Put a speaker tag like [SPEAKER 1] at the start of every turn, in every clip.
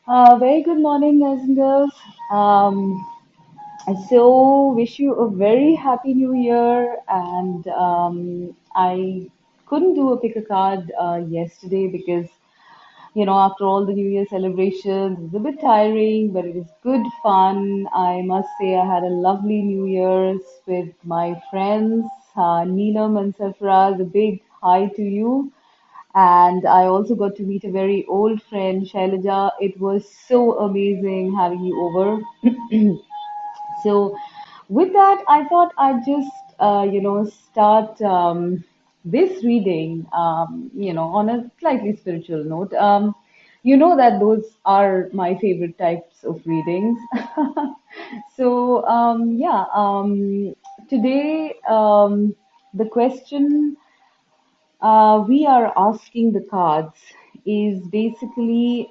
[SPEAKER 1] Very good morning, guys and girls. Um, so, wish you a very happy new year. And I couldn't do a pick a card yesterday because, after all the New Year celebrations, it was a bit tiring, but it was good fun. I must say, I had a lovely New Year's with my friends, Neelam and Sarfaraz. A big hi to you. And I also got to meet a very old friend, Shailaja. It was so amazing having you over. So, with that, I thought I'd just, start this reading, on a slightly spiritual note. You know that those are my favorite types of readings. So, today, the question we are asking the cards is basically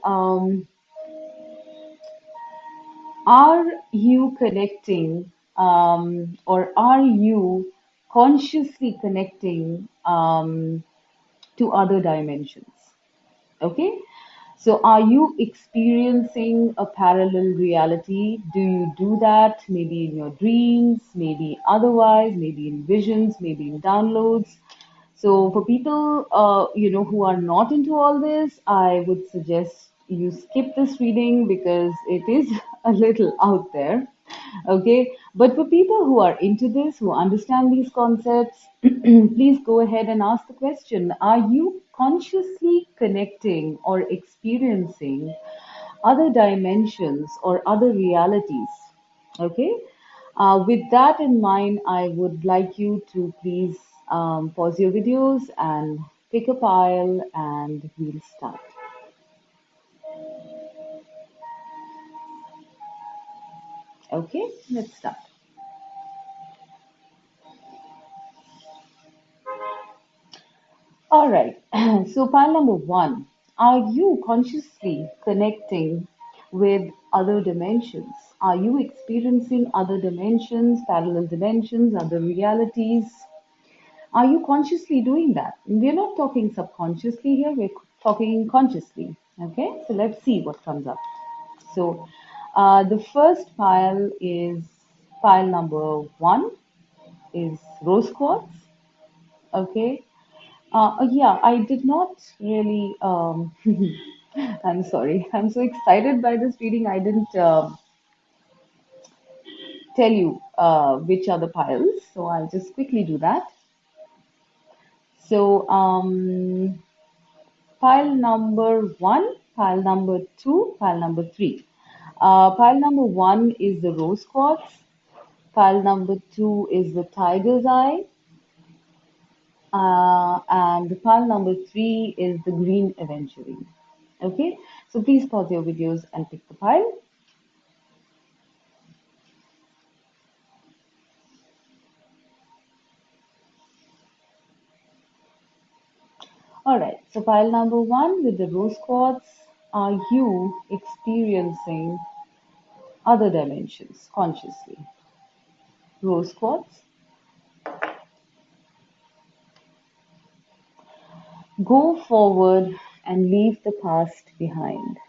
[SPEAKER 1] are you connecting or are you consciously connecting to other dimensions? Okay. So, are you experiencing a parallel reality? Do you do that maybe in your dreams, maybe otherwise, maybe in visions, maybe in downloads? So, for people, who are not into all this, I would suggest you skip this reading because it is a little out there. Okay, but for people who are into this, who understand these concepts, please go ahead and ask the question: are you consciously connecting or experiencing other dimensions or other realities? Okay, with that in mind, I would like you to please pause your videos and pick a pile, and we'll start. Okay, let's start. All right. So, pile number one, are you consciously connecting with other dimensions? Are you experiencing other dimensions, parallel dimensions, other realities? Are you consciously doing that? We're not talking subconsciously here, we're talking consciously. Okay, so let's see what comes up. So, the first pile is pile number one, is rose quartz. Okay, yeah, I did not really. I'm sorry. I'm so excited by this reading. I didn't tell you which are the piles, so I'll just quickly do that. So, pile number one, pile number two, pile number three. Pile number one is the rose quartz. Pile number two is the tiger's eye. And the pile number three is the green Aventurine. Okay, so please pause your videos and pick the pile. All right, so pile number one with the rose quartz, are you experiencing other dimensions consciously? Rose quartz, go forward and leave the past behind.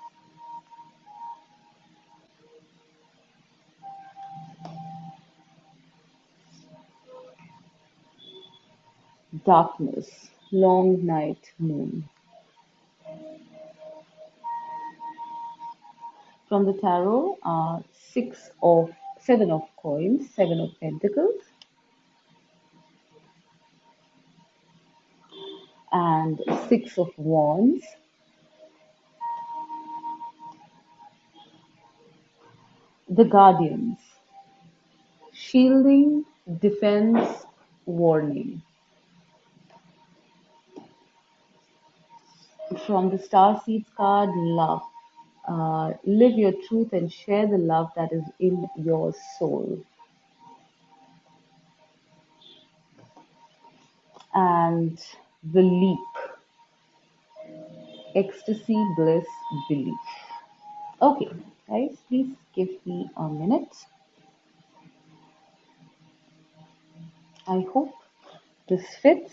[SPEAKER 1] Darkness, long night moon. From the tarot, seven of coins, seven of pentacles, and six of wands. The guardians, shielding, defense, warning. From the Starseeds card, love. Live your truth and share the love that is in your soul. And the leap, ecstasy, bliss, belief. Okay, guys, please give me a minute. I hope this fits.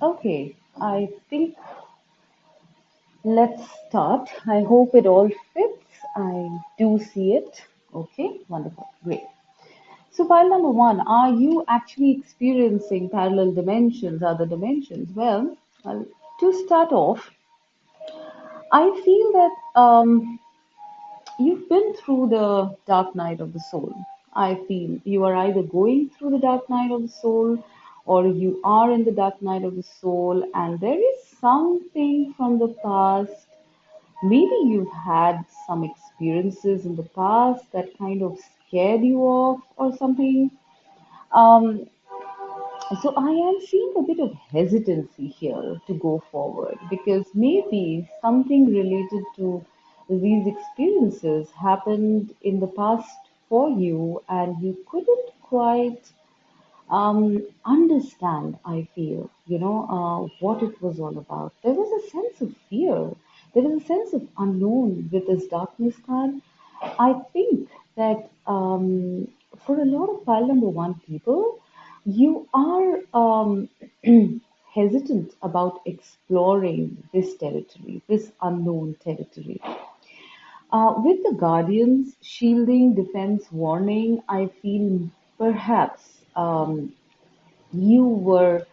[SPEAKER 1] Okay, I think let's start. I hope it all fits. I do see it. Okay, wonderful, great. So, file number one, are you actually experiencing parallel dimensions, other dimensions? Well, to start off, I feel that you've been through the dark night of the soul. I feel you are either going through the dark night of the soul or you are in the dark night of the soul, and there is something from the past. Maybe you've had some experiences in the past that kind of scared you off or something. Um, so I am seeing a bit of hesitancy here to go forward because maybe something related to these experiences happened in the past for you and you couldn't quite understand, I feel, what it was all about. There was a sense of fear. There was a sense of unknown with this darkness card. I think that for a lot of file number one people, you are hesitant about exploring this territory, this unknown territory. With the Guardians, shielding, defense, warning, I feel perhaps you were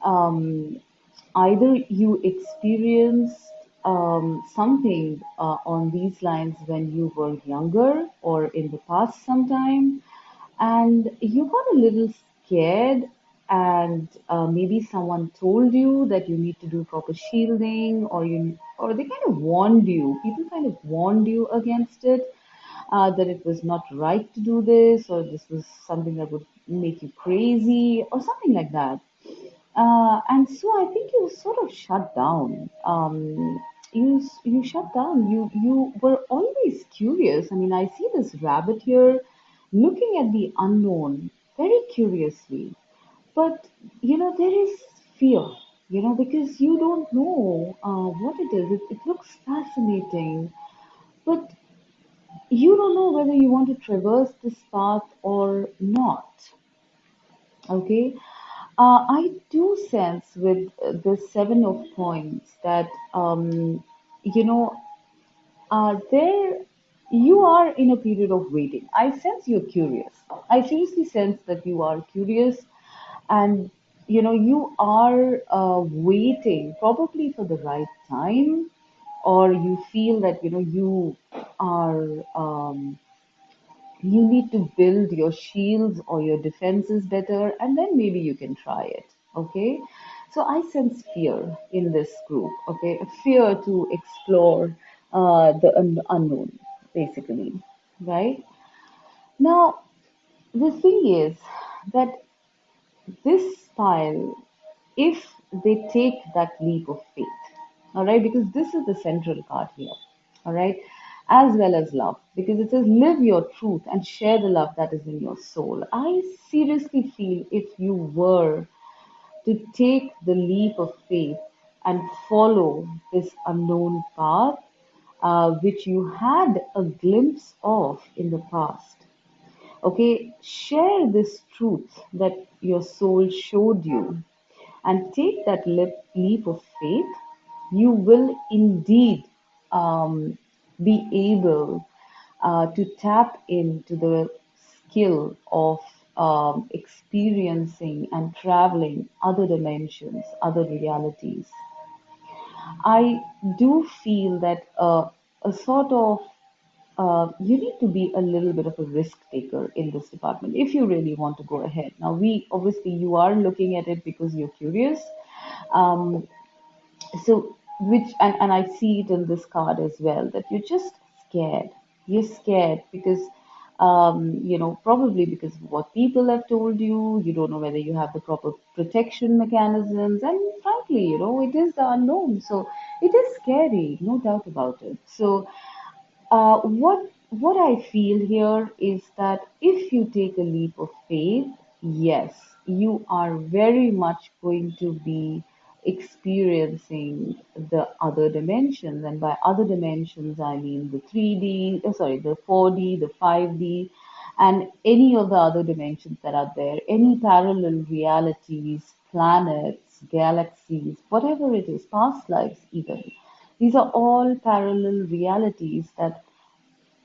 [SPEAKER 1] um, either you experienced something on these lines when you were younger or in the past sometime, and you got a little scared, and maybe someone told you that you need to do proper shielding, or they kind of warned you. People kind of warned you against it, that it was not right to do this, or this was something that would make you crazy, or something like that. And so I think you sort of shut down. You shut down. You were always curious. I mean, I see this rabbit here, looking at the unknown very curiously. But there is fear. Because you don't know what it is. It looks fascinating, but you don't know whether you want to traverse this path or not. Okay. I do sense with the Seven of Coins that, you know, there you are in a period of waiting. I sense you're curious. I seriously sense that you are curious, and you are waiting probably for the right time, or you feel that you are. You need to build your shields or your defenses better, and then maybe you can try it. Okay, so I sense fear in this group. Okay, a fear to explore the unknown, basically. Right now, the thing is that this style, if they take that leap of faith, all right, because this is the central card here, all right, as well as love, because it says live your truth and share the love that is in your soul. I seriously feel if you were to take the leap of faith and follow this unknown path, which you had a glimpse of in the past. Okay, share this truth that your soul showed you and take that leap of faith. You will indeed be able to tap into the skill of experiencing and traveling other dimensions, other realities. I do feel that a sort of you need to be a little bit of a risk taker in this department if you really want to go ahead. Now, we obviously you are looking at it because you're curious. Um, so, and I see it in this card as well that you're just scared. You're scared because, probably because of what people have told you. You don't know whether you have the proper protection mechanisms, and frankly, it is the unknown. So, it is scary, no doubt about it. So, what I feel here is that if you take a leap of faith, yes, you are very much going to be experiencing the other dimensions, and by other dimensions, I mean the 3D, sorry, the 4D, the 5D, and any of the other dimensions that are there, any parallel realities, planets, galaxies, whatever it is, past lives even. These are all parallel realities that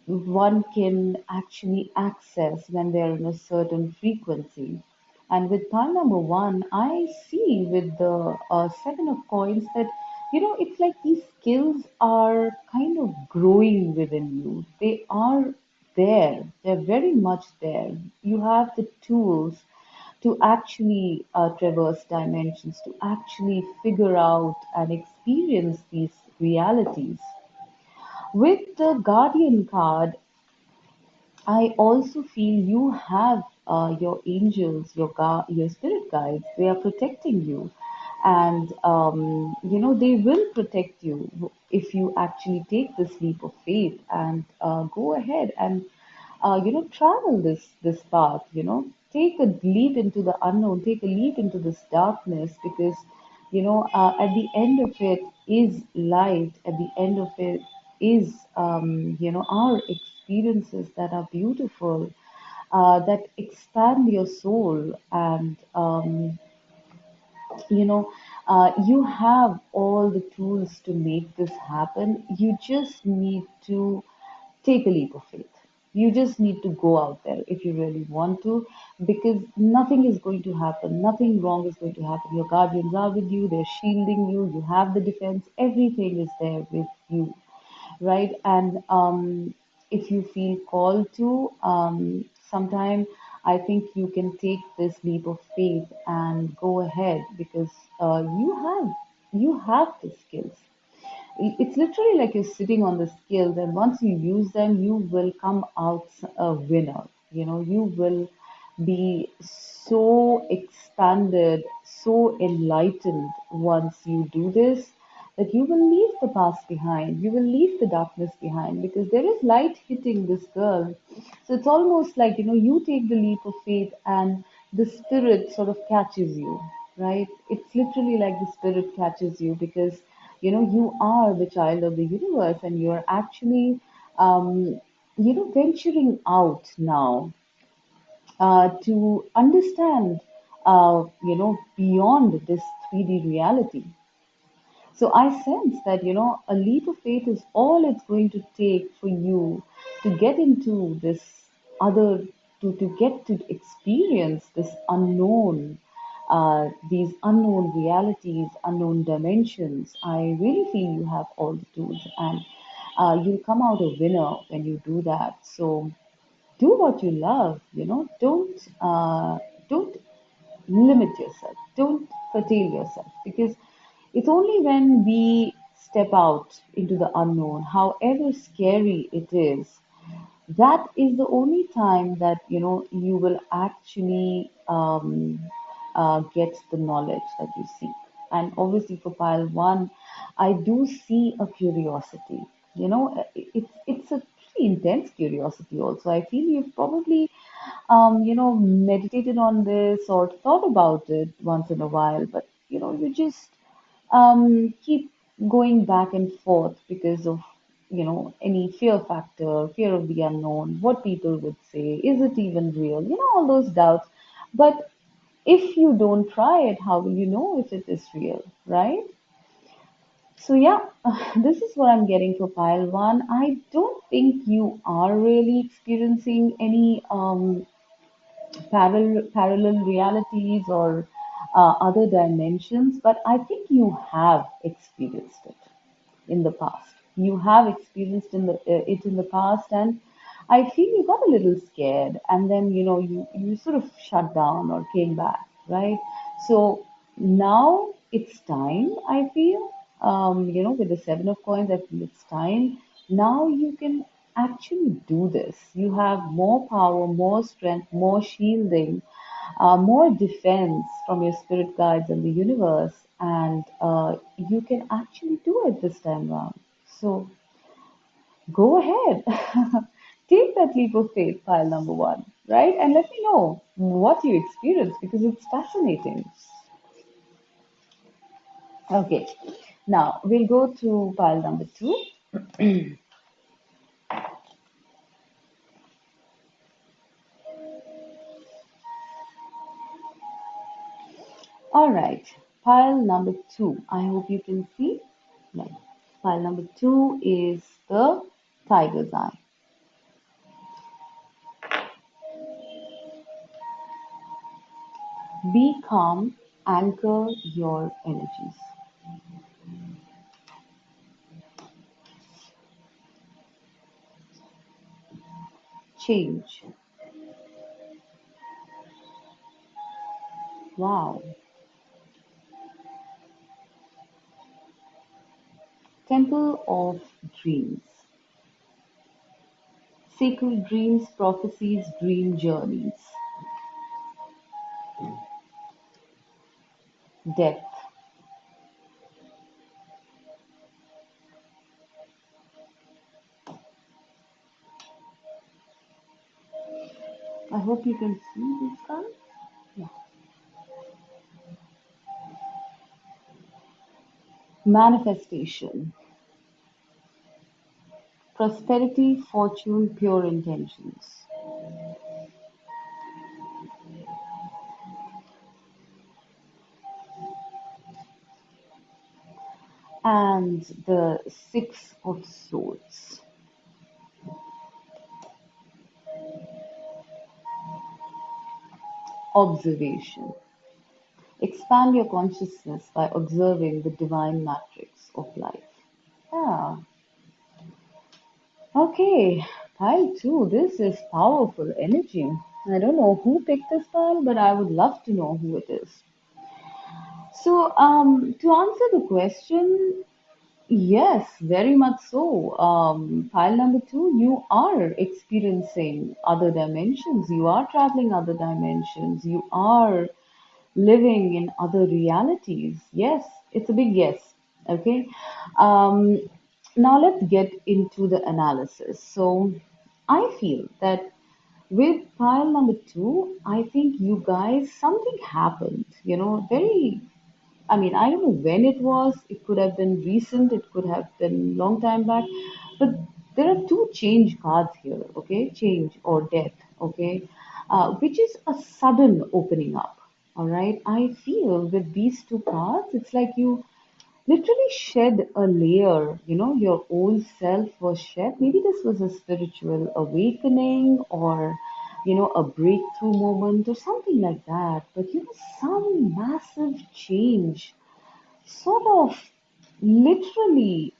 [SPEAKER 1] one can actually access when they're in a certain frequency. And with pile number one, I see with the seven of coins that, it's like these skills are kind of growing within you. They are there, they're very much there. You have the tools to actually traverse dimensions, to actually figure out and experience these realities. With the Guardian card, I also feel you have your angels, your spirit guides. They are protecting you, and they will protect you if you actually take this leap of faith and go ahead and travel this path. Take a leap into the unknown, take a leap into this darkness, because at the end of it is light. At the end of it is our experiences that are beautiful, that expand your soul, and you have all the tools to make this happen. You just need to take a leap of faith. You just need to go out there if you really want to, because nothing is going to happen. Nothing wrong is going to happen. Your guardians are with you, they're shielding you, you have the defense, everything is there with you, right? And if you feel called to, sometime I think you can take this leap of faith and go ahead, because you have the skills. It's literally like you're sitting on the skills, and once you use them, you will come out a winner. You will be so expanded, so enlightened once you do this, that you will leave the past behind. You will leave the darkness behind, because there is light hitting this girl. So it's almost like, you take the leap of faith and the spirit sort of catches you, right? It's literally like the spirit catches you, because you are the child of the universe, and you're actually venturing out now to understand beyond this 3D reality. So I sense that, a leap of faith is all it's going to take for you to get into this other, to get to experience this unknown, these unknown realities, unknown dimensions. I really feel you have all the tools, and you'll come out a winner when you do that. So do what you love, don't limit yourself. Don't curtail yourself, because it's only when we step out into the unknown, however scary it is, that is the only time that you will actually get the knowledge that you seek. And obviously for pile one, I do see a curiosity. It's a pretty intense curiosity also. I feel you've probably meditated on this or thought about it once in a while, but you just keep going back and forth because of any fear factor, fear of the unknown, what people would say, is it even real, all those doubts. But if you don't try it, how will you know if it is real, right? So yeah, this is what I'm getting for pile one. I don't think you are really experiencing any parallel realities or other dimensions, but I think you have experienced it in the past. You have experienced it in the past, and I feel you got a little scared, and then you sort of shut down or came back, right? So now it's time. I feel, with the seven of coins, I feel it's time. Now you can actually do this. You have more power, more strength, more shielding, more defense from your spirit guides and the universe, and you can actually do it this time around. So go ahead, take that leap of faith, pile number one, right? And let me know what you experience, because it's fascinating. Okay, now we'll go to pile number two. All right. Pile number two. I hope you can see. Right. Pile number two is the tiger's eye. Be calm, anchor your energies. Change. Wow. Temple of Dreams. Sacred dreams, prophecies, dream journeys. Death. I hope you can see this one. Yeah. Manifestation. Prosperity, fortune, pure intentions. And the Six of Swords. Observation. Expand your consciousness by observing the divine matrix of life. Yeah. Okay. Pile two. This is powerful energy. I don't know who picked this pile, but I would love to know who it is. So, to answer the question, yes, very much so. Pile number two, you are experiencing other dimensions. You are traveling other dimensions. You are living in other realities. Yes, it's a big yes. Okay. Um, Now let's get into the analysis. So I feel that with pile number two, I think you guys, something happened, very, I mean, I don't know when it was. It could have been recent. It could have been long time back. But there are two change cards here, okay? Change or death, okay? Which is a sudden opening up, all right? I feel with these two cards, it's like you literally shed a layer, your old self was shed. Maybe this was a spiritual awakening or, a breakthrough moment or something like that. But, some massive change sort of literally,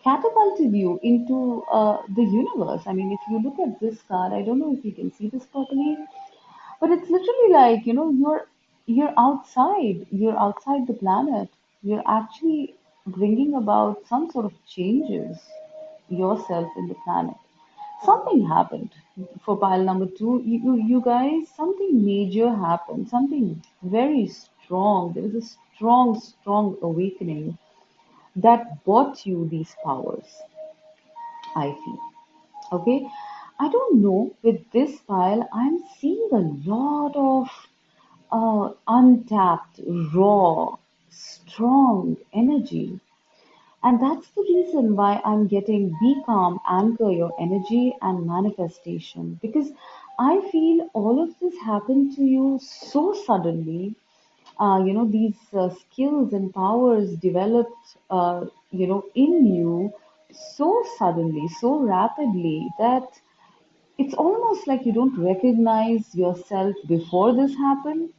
[SPEAKER 1] catapulted you into the universe. I mean, if you look at this card, I don't know if you can see this properly, but it's literally like, you're outside the planet. You're actually bringing about some sort of changes yourself in the planet. Something happened for pile number two. You guys, something major happened. Something very strong. There was a strong, strong awakening that brought you these powers, I feel. Okay. I don't know. With this pile, I'm seeing a lot of untapped, raw, strong energy. And that's the reason why I'm getting be calm, anchor your energy and manifestation. Because I feel all of this happened to you so suddenly. These skills and powers developed, in you so suddenly, so rapidly that it's almost like you don't recognize yourself before this happened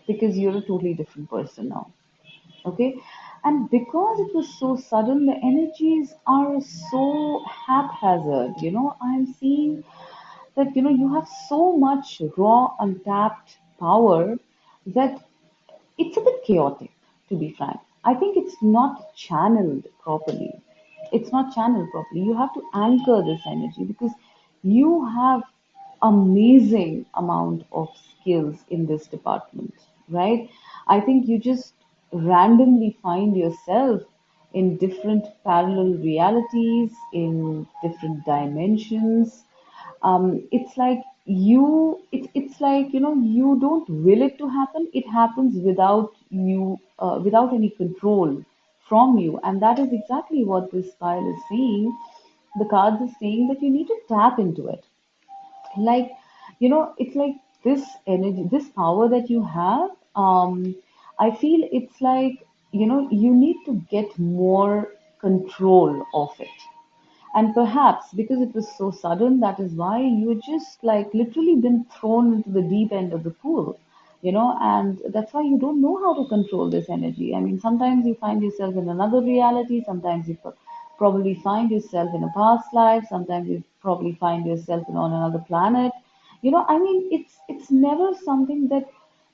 [SPEAKER 1] because you're a totally different person now. Okay. And because it was so sudden, the energies are so haphazard. I'm seeing that, you have so much raw, untapped power that it's a bit chaotic, to be frank. I think it's not channeled properly. It's not channeled properly. You have to anchor this energy because you have amazing amount of skills in this department, right? I think you just randomly find yourself in different parallel realities, in different dimensions. It's like it's like, you don't will it to happen. It happens without you, without any control from you. And that is exactly what this file is saying. The cards are saying that you need to tap into it. Like, it's like this energy, this power that you have, I feel it's like, you need to get more control of it. And perhaps because it was so sudden, that is why you just like literally been thrown into the deep end of the pool, and that's why you don't know how to control this energy. I mean, sometimes you find yourself in another reality, sometimes you probably find yourself in a past life, sometimes you probably find yourself on another planet. I mean, it's never something that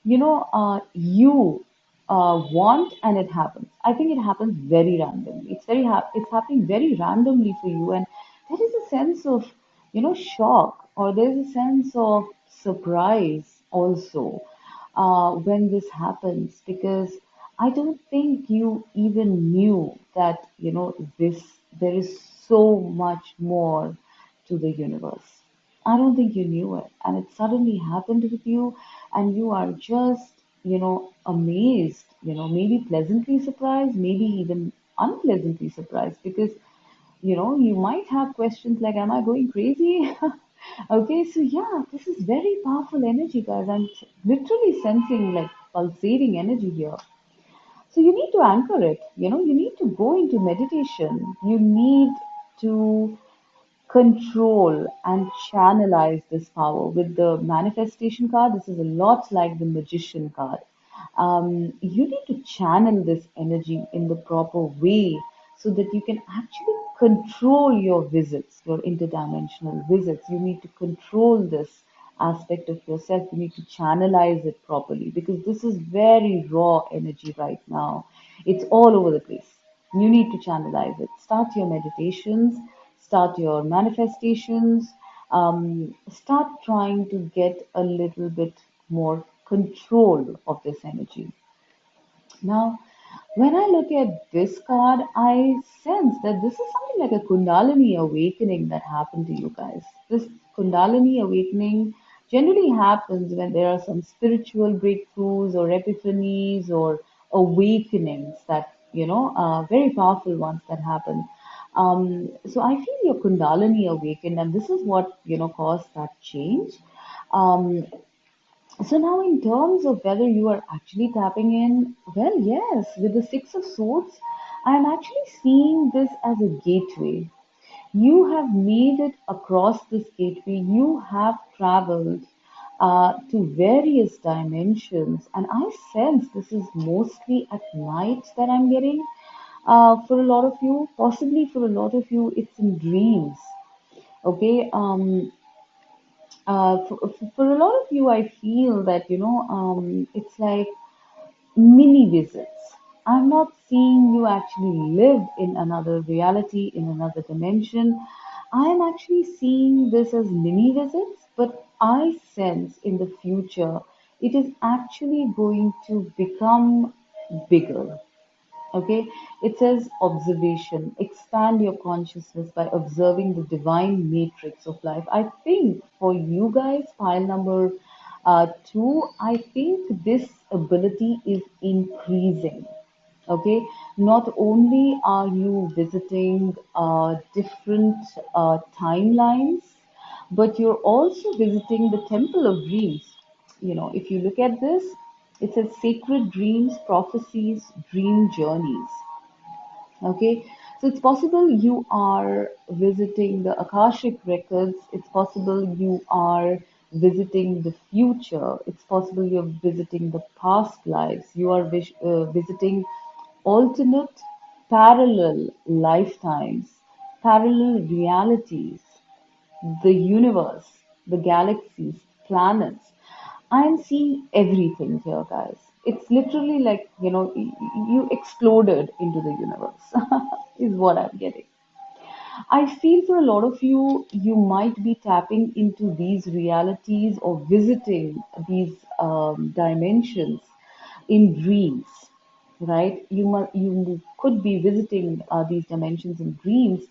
[SPEAKER 1] you want and it happens. I think it happens very randomly. It's happening very randomly for you, and there is a sense of shock, or there's a sense of surprise also when this happens, because I don't think you even knew that this there is so much more to the universe. I don't think you knew it, and it suddenly happened with you, and you are just amazed, maybe pleasantly surprised, maybe even unpleasantly surprised, because you might have questions like, am I going crazy? Okay, so yeah, this is very powerful energy, guys. I'm literally sensing like pulsating energy here. So you need to anchor it, you need to go into meditation. You need to control and channelize this power with the manifestation card. This is a lot like the magician card. You need to channel this energy in the proper way so that you can actually control your visits, your interdimensional visits. You need to control this aspect of yourself. You need to channelize it properly, because this is very raw energy right now. It's all over the place. You need to channelize it. Start your meditations, start your manifestations, start trying to get a little bit more control of this energy. Now, when I look at this card, I sense that this is something like a Kundalini awakening that happened to you guys. This Kundalini awakening generally happens when there are some spiritual breakthroughs or epiphanies or awakenings that, very powerful ones that happen. So I feel your Kundalini awakened, and this is what, caused that change. Um, so now, in terms of whether you are actually tapping in, well, yes, with the Six of Swords, I'm actually seeing this as a gateway. You have made it across this gateway. You have traveled to various dimensions, and I sense this is mostly at night that I'm getting. For a lot of you, possibly for a lot of you, it's in dreams. Okay, for a lot of you, I feel that, it's like mini visits. I'm not seeing you actually live in another reality, in another dimension. I'm actually seeing this as mini visits, but I sense in the future it is actually going to become bigger. Okay, it says observation. Expand your consciousness by observing the divine matrix of life. I think for you guys, pile number two, I think this ability is increasing. Okay, not only are you visiting different timelines, but you're also visiting the Temple of Dreams. If you look at this, it says sacred dreams, prophecies, dream journeys. Okay, so it's possible you are visiting the Akashic records, it's possible you are visiting the future, it's possible you're visiting the past lives, you are visiting alternate parallel lifetimes, parallel realities, the universe, the galaxies, planets. I'm seeing everything here, guys. It's literally like, you exploded into the universe, is what I'm getting. I feel for a lot of you, you might be tapping into these realities or visiting these dimensions in dreams, right? You could be visiting these dimensions in dreams,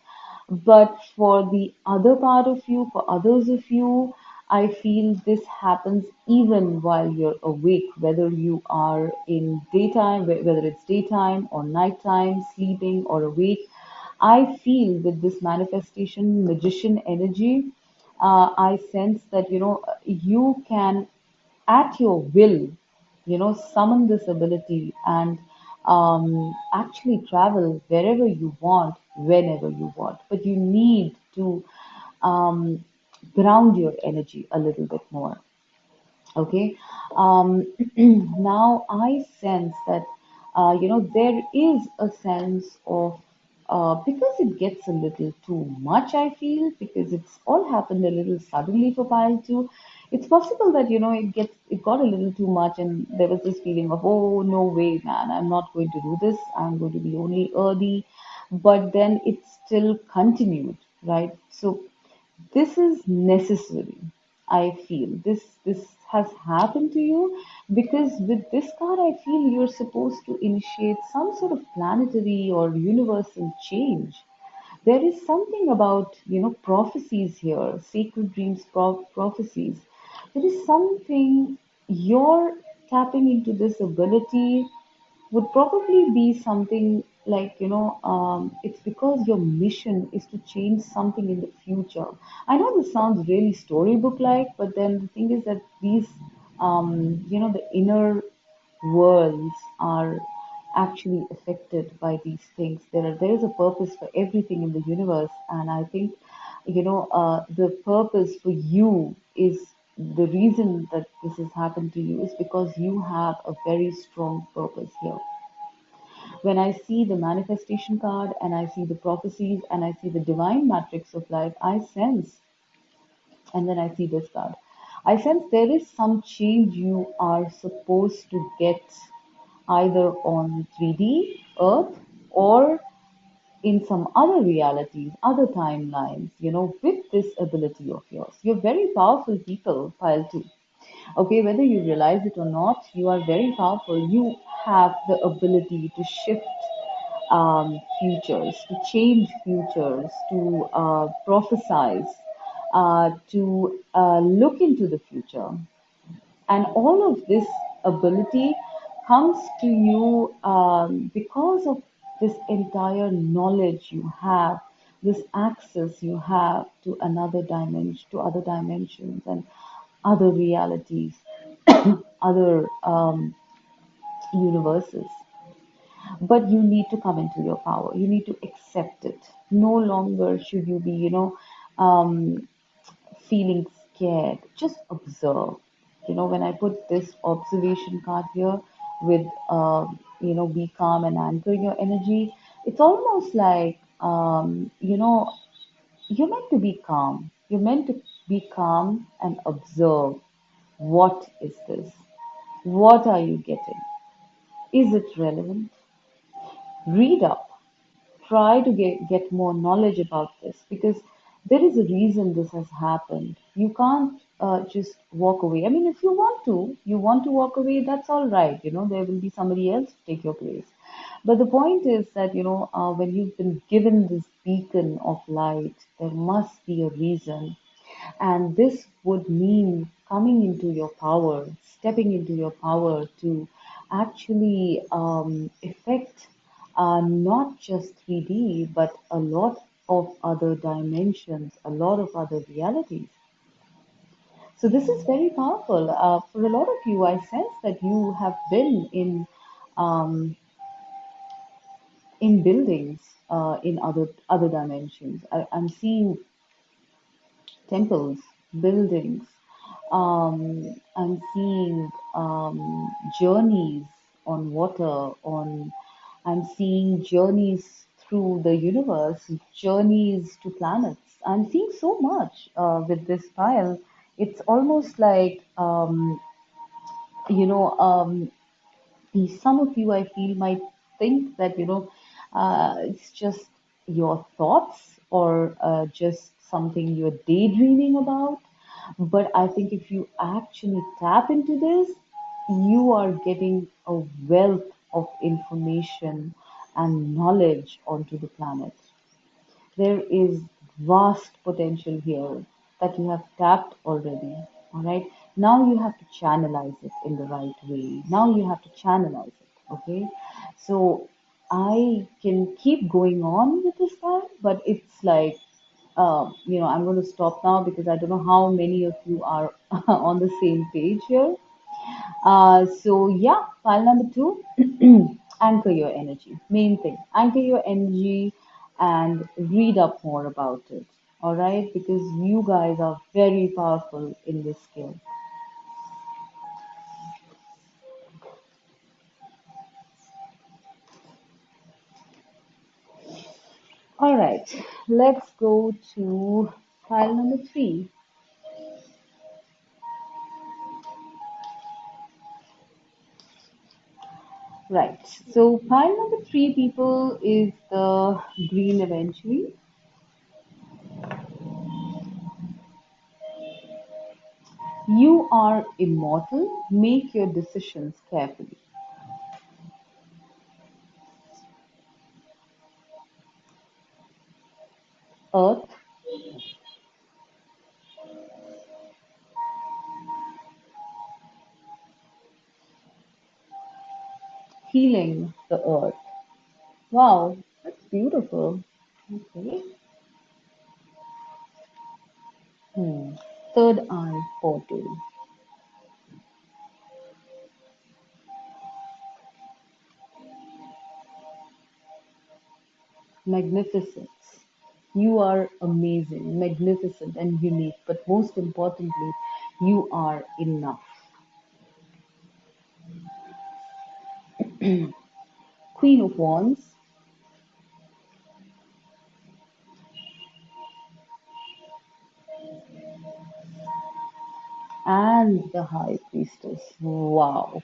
[SPEAKER 1] but for the other part of you, for others of you, I feel this happens even while you're awake, whether you are in daytime, whether it's daytime or nighttime, sleeping or awake. I feel with this manifestation magician energy, I sense that you can. at your will, summon this ability and actually travel wherever you want, whenever you want. But you need to um, ground your energy a little bit more. Okay. um, Now I sense that there is a sense of because it gets a little too much, I feel, because it's all happened a little suddenly for pile 2. It's possible that it got a little too much, and there was this feeling of, oh no way, man, I'm not going to do this, I'm going to be only early. But then it still continued, right? So this is necessary. I feel this has happened to you because with this card I feel you're supposed to initiate some sort of planetary or universal change. There is something about prophecies here, sacred dreams, prophecies. There is something, you're tapping into this ability would probably be something like, it's because your mission is to change something in the future. I know this sounds really storybook like, but then the thing is that these, the inner worlds are actually affected by these things. There is a purpose for everything in the universe, and I think, the purpose for you is the reason that this has happened to you is because you have a very strong purpose here. When I see the manifestation card and I see the prophecies and I see the divine matrix of life, I sense, and then I see this card, I sense there is some change you are supposed to get either on 3D Earth or in some other realities, other timelines, with this ability of yours. You're very powerful people, pile two. Okay, whether you realize it or not, you are very powerful. You have the ability to shift futures, to change futures, to prophesize, to look into the future. And all of this ability comes to you because of this entire knowledge you have, this access you have to another dimension, to other dimensions and other realities, other universes. But you need to come into your power. You need to accept it. No longer should you be, um, feeling scared. Just observe. When I put this observation card here with, be calm and anchor your energy, it's almost like, you're meant to be calm. You're meant to be calm and observe. What is this? What are you getting? Is it relevant? Read up, try to get more knowledge about this because there is a reason this has happened. You can't just walk away. I mean, if you want to walk away, that's all right. There will be somebody else to take your place. But the point is that, when you've been given this beacon of light, there must be a reason. And this would mean coming into your power, stepping into your power to actually affect not just 3D, but a lot of other dimensions, a lot of other realities. So this is very powerful. For a lot of you, I sense that you have been um, in buildings in other dimensions. I'm seeing temples, buildings. I'm seeing journeys on water, I'm seeing journeys through the universe, journeys to planets. I'm seeing so much with this pile. It's almost like, you know, um, some of you I feel might think that it's just your thoughts or just something you're daydreaming about. But I think if you actually tap into this, you are getting a wealth of information and knowledge onto the planet. There is vast potential here that you have tapped already. All right. Now you have to channelize it in the right way. Now you have to channelize it. Okay. So I can keep going on with this part, but it's like, I'm going to stop now because I don't know how many of you are on the same page here. So yeah, pile number two, anchor your energy. Main thing, anchor your energy and read up more about it. All right, because you guys are very powerful in this skill. All right, let's go to pile number three. Right, so pile number three, people, is the green Aventurine. You are immortal. Make your decisions carefully. Earth, healing the earth. Wow, that's beautiful. Okay. Hmm. Third eye portal. Magnificence. You are amazing, magnificent, and unique, but most importantly, you are enough. Queen of Wands and the High Priestess. Wow.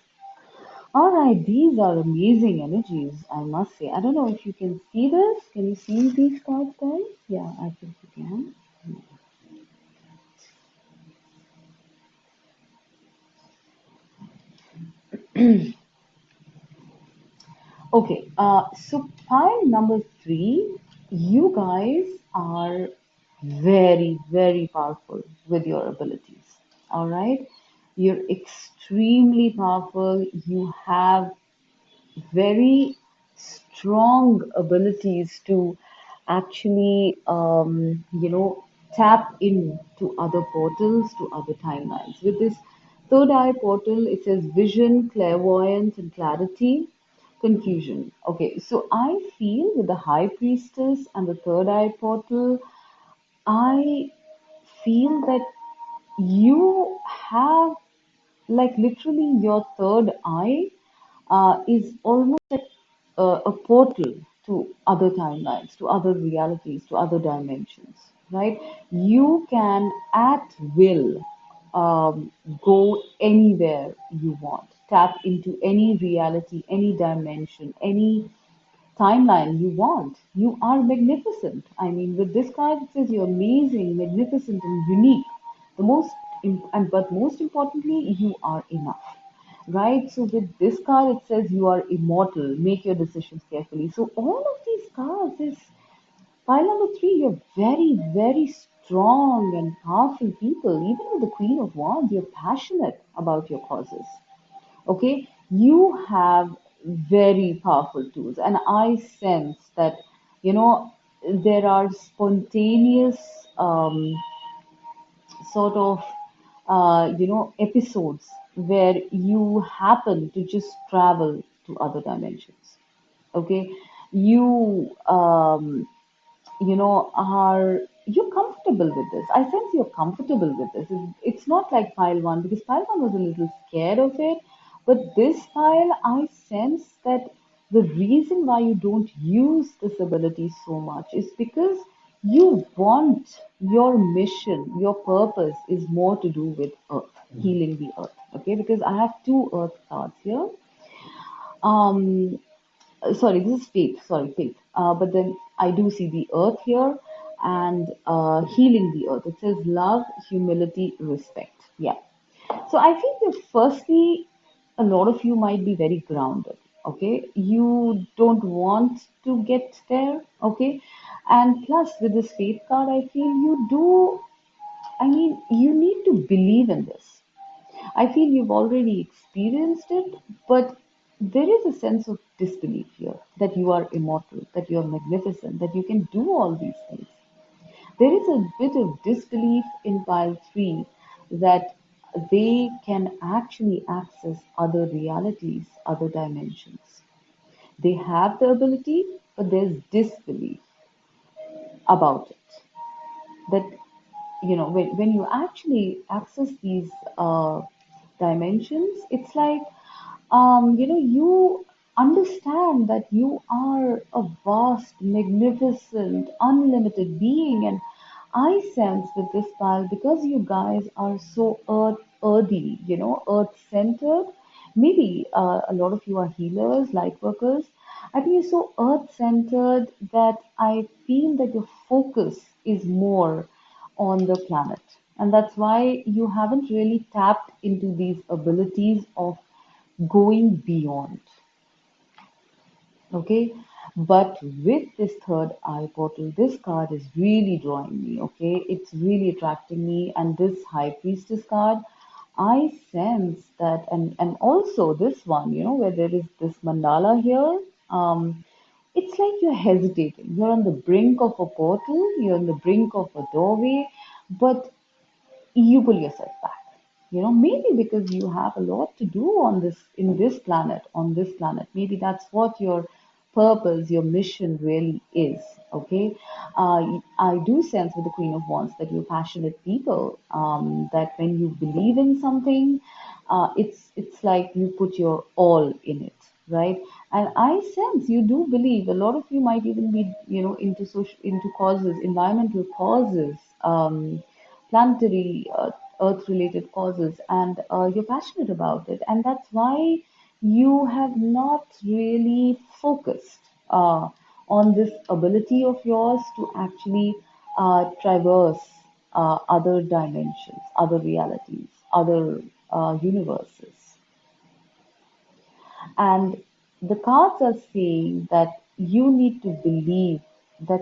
[SPEAKER 1] All right, these are amazing energies, I must say. I don't know if you can see this. Can you see these cards, guys? Yeah, I think you can. Okay, so pile number three, you guys are very, very powerful with your abilities. All right, you're extremely powerful. You have very strong abilities to actually, tap into other portals, to other timelines. With this third eye portal, it says vision, clairvoyance, and clarity, confusion. Okay, so I feel with the high priestess and the third eye portal, I feel that you have, like, literally your third eye is almost like a portal to other timelines, to other realities, to other dimensions, right? You can at will go anywhere you want, tap into any reality, any dimension, any timeline you want. You are magnificent. I mean, with this card, it says you're amazing, magnificent, and unique. The most, and but most importantly, you are enough, right? So with this card, it says you are immortal. Make your decisions carefully. So all of these cards is pile number three. You're very, very strong and powerful people. Even with the Queen of Wands, you're passionate about your causes. Okay, you have very powerful tools, and I sense that, you know, there are spontaneous sort of episodes where you happen to just travel to other dimensions. Okay, you are you comfortable with this? I sense you're comfortable with this. It's not like pile one, because pile one was a little scared of it, but this pile, I sense that the reason why you don't use this ability so much is because you want your mission, your purpose is more to do with earth, healing the earth. Okay, because I have two earth cards here. Um, Sorry, this is faith. Sorry, faith. But then I do see the earth here and healing the earth. It says love, humility, respect. Yeah. So I think that firstly, a lot of you might be very grounded. Okay. You don't want to get there. Okay. And plus, with this faith card, I feel you do. I mean, you need to believe in this. I feel you've already experienced it, but there is a sense of disbelief here that you are immortal, that you are magnificent, that you can do all these things. There is a bit of disbelief in pile three that they can actually access other realities, other dimensions. They have the ability, but there's disbelief about it. That, when you actually access these dimensions, it's like, you understand that you are a vast, magnificent, unlimited being. And I sense with this pile, because you guys are so earthy, earth centered. Maybe a lot of you are healers, light workers. I think you're so earth centered that I feel that your focus is more on the planet. And that's why you haven't really tapped into these abilities of going beyond. Okay. But with this third eye portal, this card is really drawing me. Okay. It's really attracting me. And this high priestess card, I sense that, and also this one, where there is this mandala here. It's like you're hesitating. You're on the brink of a portal, you're on the brink of a doorway, but you pull yourself back. Maybe because you have a lot to do on this planet. Maybe that's what your purpose, your mission really is. Okay. I do sense with the Queen of Wands that you're passionate people, that when you believe in something, it's like you put your all in it, right? And I sense you do believe. A lot of you might even be, into into causes, environmental causes, planetary, earth related causes, and you're passionate about it. And that's why you have not really focused on this ability of yours to actually traverse other dimensions, other realities, other universes. And the cards are saying that you need to believe that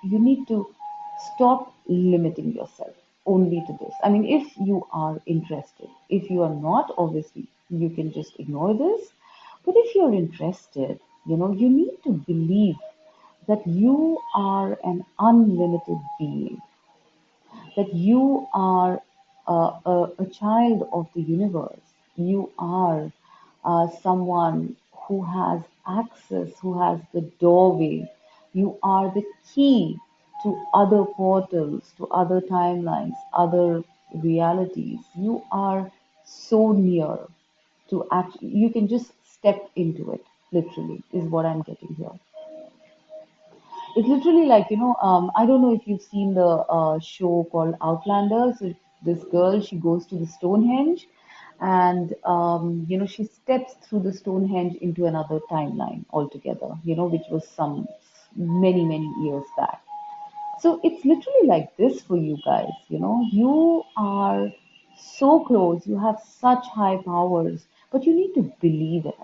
[SPEAKER 1] you need to stop limiting yourself only to this. I mean, if you are interested, if you are not, obviously, you can just ignore this. But if you're interested, you need to believe that you are an unlimited being, that you are a child of the universe. You are someone who has access, who has the doorway. You are the key to other portals, to other timelines, other realities. You are so near to actually, you can just step into it, literally, is what I'm getting here. It's literally like, I don't know if you've seen the show called Outlander. So this girl, she goes to the Stonehenge, and, she steps through the Stonehenge into another timeline altogether, which was some many, many years back. So it's literally like this for you guys, you are so close, you have such high powers, but you need to believe it.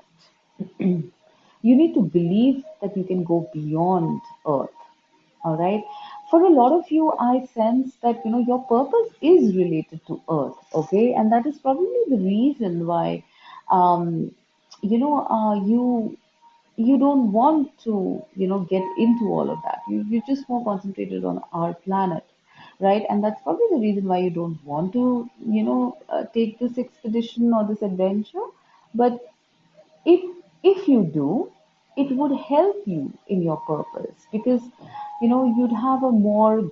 [SPEAKER 1] You need to believe that you can go beyond Earth. All right. For a lot of you, I sense that your purpose is related to Earth. Okay, and that is probably the reason why, um, you don't want to get into all of that. You're just more concentrated on our planet, right? And that's probably the reason why you don't want to take this expedition or this adventure. But if if you do, it would help you in your purpose, because you'd have a more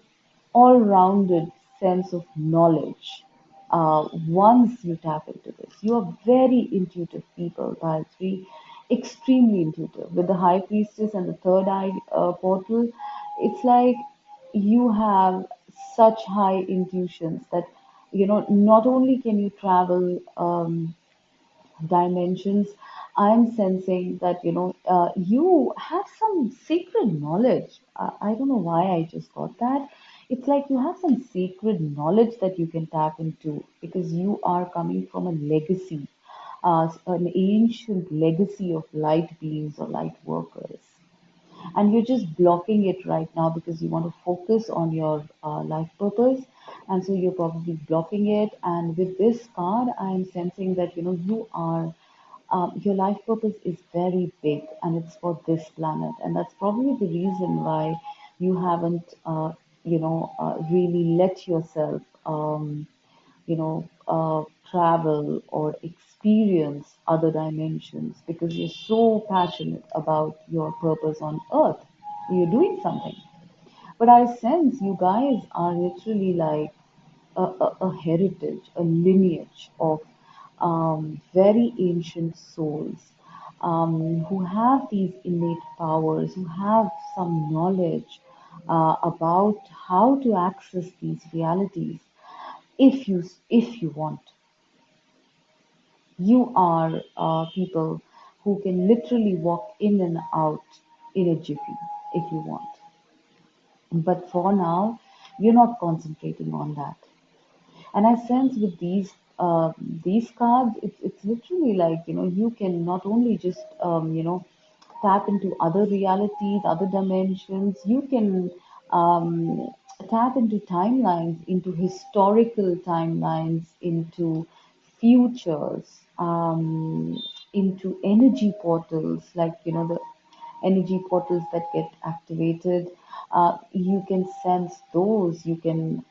[SPEAKER 1] all-rounded sense of knowledge once you tap into this. You are very intuitive people, Gayatri, extremely intuitive. With the High Priestess and the Third Eye portal, it's like you have such high intuitions that not only can you travel dimensions. I'm sensing that you have some sacred knowledge. I don't know why I just got that. It's like you have some sacred knowledge that you can tap into, because you are coming from a legacy, an ancient legacy of light beings or light workers, and you're just blocking it right now because you want to focus on your life purpose, and so you're probably blocking it. And with this card, I'm sensing that you are your life purpose is very big, and it's for this planet, and that's probably the reason why you haven't really let yourself travel or experience other dimensions because you're so passionate about your purpose on earth. You're doing something. But I sense you guys are literally like a heritage, a lineage of very ancient souls who have these innate powers, who have some knowledge about how to access these realities. If you want, you are people who can literally walk in and out in a jiffy if you want. But for now, you're not concentrating on that. And I sense with these cards, it's literally like you can not only just tap into other realities, other dimensions. You can tap into timelines, into historical timelines, into futures, into energy portals, like the energy portals that get activated. You can sense those, you can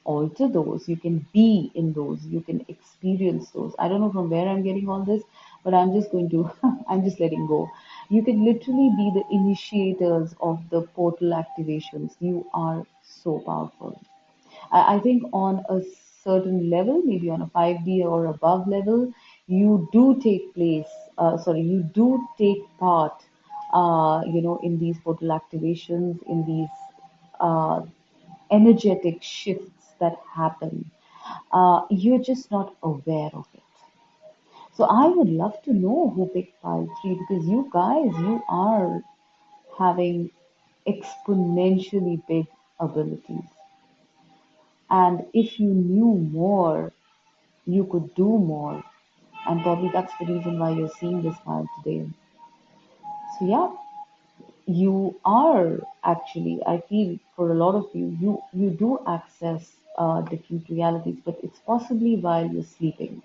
[SPEAKER 1] alter those, you can be in those, you can experience those. I don't know from where I'm getting all this, but I'm just going to, I'm just letting go. You can literally be the initiators of the portal activations. You are so powerful. I think on a certain level, maybe on a 5D or above level, you do take place, you do take part, in these portal activations, in these uh, energetic shifts that happen. You're just not aware of it. So I would love to know who picked pile three because you guys, you are having exponentially big abilities. And if you knew more, you could do more. And probably that's the reason why you're seeing this file today. So, yeah, you are actually, I feel for a lot of you, you do access different realities, but it's possibly while you're sleeping.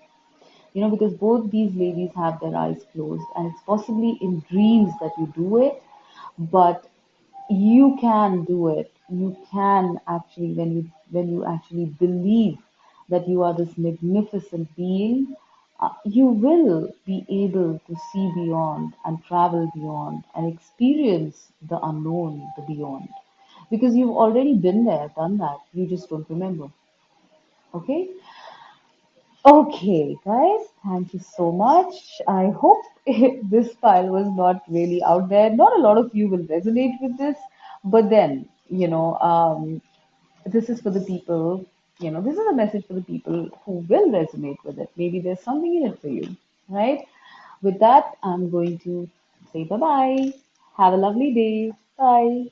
[SPEAKER 1] Because both these ladies have their eyes closed, and it's possibly in dreams that you do it, but you can do it. You can actually, when you actually believe that you are this magnificent being, you will be able to see beyond and travel beyond and experience the unknown, the beyond, because you've already been there, done that. You just don't remember. Okay. Okay, guys, thank you so much. I hope this file was not really out there. Not a lot of you will resonate with this, but then, this is for the people, this is a message for the people who will resonate with it. Maybe there's something in it for you, right? With that, I'm going to say bye bye. Have a lovely day. Bye.